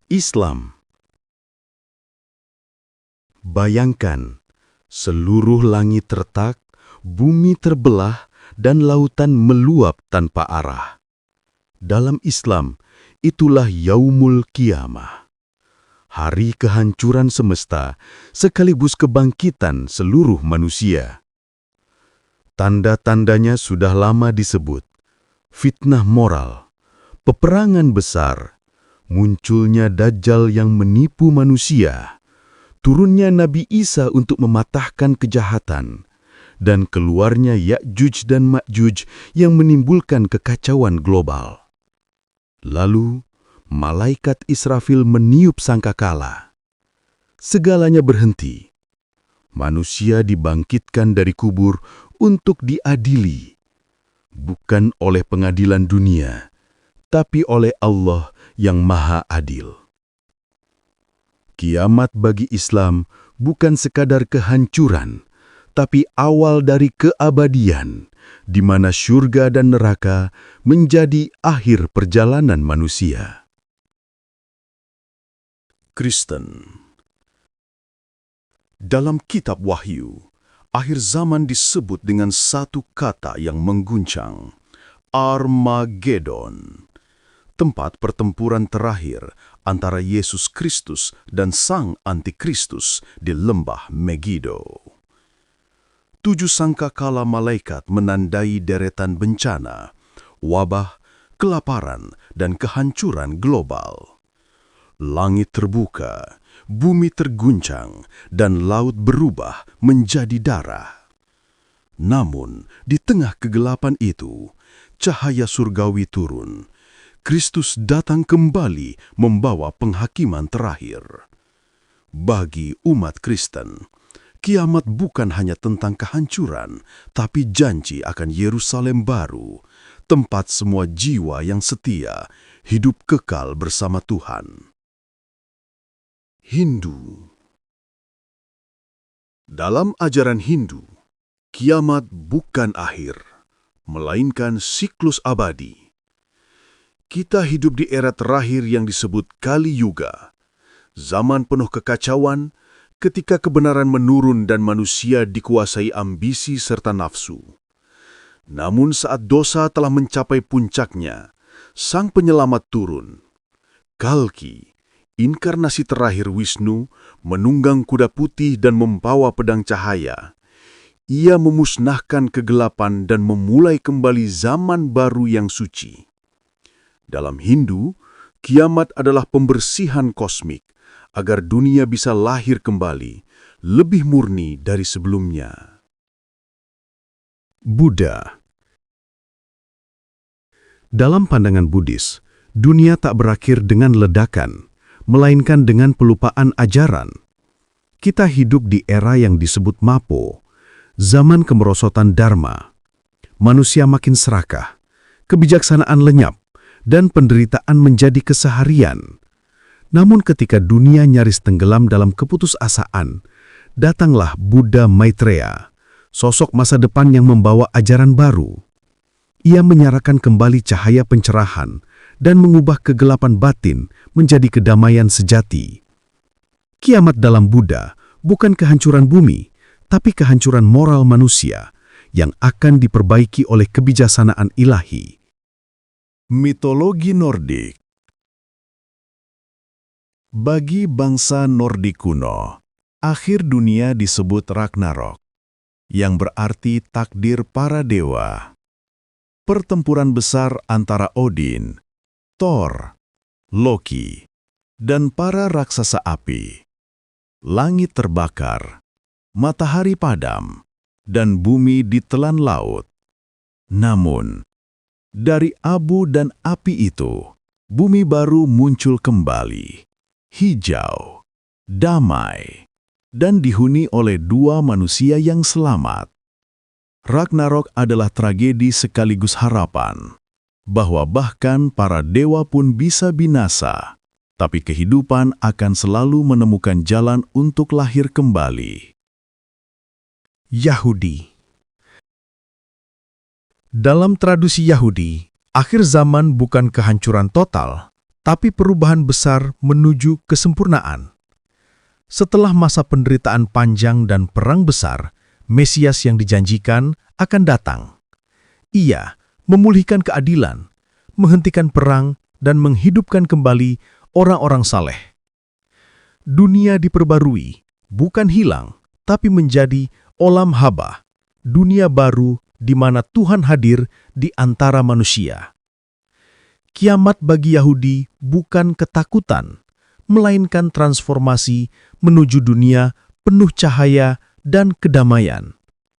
Islam. Bayangkan, seluruh langit retak, bumi terbelah, dan lautan meluap tanpa arah. Dalam Islam, itulah Yaumul Qiyamah. Hari kehancuran semesta sekaligus kebangkitan seluruh manusia. Tanda-tandanya sudah lama disebut. Fitnah moral, peperangan besar, munculnya Dajjal yang menipu manusia, turunnya Nabi Isa untuk mematahkan kejahatan, dan keluarnya Ya'juj dan Ma'juj yang menimbulkan kekacauan global. Lalu, malaikat Israfil meniup sangkakala. Segalanya berhenti. Manusia dibangkitkan dari kubur untuk diadili, bukan oleh pengadilan dunia, tapi oleh Allah yang Maha Adil. Kiamat bagi Islam bukan sekadar kehancuran, tapi awal dari keabadian, di mana syurga dan neraka menjadi akhir perjalanan manusia. Kristen. Dalam kitab Wahyu, akhir zaman disebut dengan satu kata yang mengguncang, Armageddon, tempat pertempuran terakhir antara Yesus Kristus dan Sang Antikristus di lembah Megiddo. 7 sangkakala malaikat menandai deretan bencana, wabah, kelaparan, dan kehancuran global. Langit terbuka, bumi terguncang, dan laut berubah menjadi darah. Namun, di tengah kegelapan itu, cahaya surgawi turun. Kristus datang kembali membawa penghakiman terakhir. Bagi umat Kristen, kiamat bukan hanya tentang kehancuran, tapi janji akan Yerusalem baru, tempat semua jiwa yang setia hidup kekal bersama Tuhan. Hindu. Dalam ajaran Hindu, kiamat bukan akhir, melainkan siklus abadi. Kita hidup di era terakhir yang disebut Kali Yuga, zaman penuh kekacauan, ketika kebenaran menurun dan manusia dikuasai ambisi serta nafsu. Namun saat dosa telah mencapai puncaknya, Sang Penyelamat turun. Kalki, inkarnasi terakhir Wisnu, menunggang kuda putih dan membawa pedang cahaya. Ia memusnahkan kegelapan dan memulai kembali zaman baru yang suci. Dalam Hindu, kiamat adalah pembersihan kosmik agar dunia bisa lahir kembali, lebih murni dari sebelumnya. Buddha. Dalam pandangan Buddhis, dunia tak berakhir dengan ledakan, melainkan dengan pelupaan ajaran. Kita hidup di era yang disebut Mapo, zaman kemerosotan Dharma. Manusia makin serakah, kebijaksanaan lenyap, dan penderitaan menjadi keseharian. Namun ketika dunia nyaris tenggelam dalam keputusasaan, datanglah Buddha Maitreya, sosok masa depan yang membawa ajaran baru. Ia menyalakan kembali cahaya pencerahan dan mengubah kegelapan batin menjadi kedamaian sejati. Kiamat dalam Buddha bukan kehancuran bumi, tapi kehancuran moral manusia yang akan diperbaiki oleh kebijaksanaan ilahi. Mitologi Nordik. Bagi bangsa Nordik kuno, akhir dunia disebut Ragnarok, yang berarti takdir para dewa. Pertempuran besar antara Odin, Thor, Loki, dan para raksasa api. Langit terbakar, matahari padam, dan bumi ditelan laut. Namun, dari abu dan api itu, bumi baru muncul kembali, hijau, damai, dan dihuni oleh 2 manusia yang selamat. Ragnarok adalah tragedi sekaligus harapan, bahwa bahkan para dewa pun bisa binasa, tapi kehidupan akan selalu menemukan jalan untuk lahir kembali. Yahudi. Dalam tradisi Yahudi, akhir zaman bukan kehancuran total, tapi perubahan besar menuju kesempurnaan. Setelah masa penderitaan panjang dan perang besar, Mesias yang dijanjikan akan datang. Ia memulihkan keadilan, menghentikan perang, dan menghidupkan kembali orang-orang saleh. Dunia diperbarui, bukan hilang, tapi menjadi olam haba, dunia baru di mana Tuhan hadir di antara manusia. Kiamat bagi Yahudi bukan ketakutan, melainkan transformasi menuju dunia penuh cahaya dan kedamaian.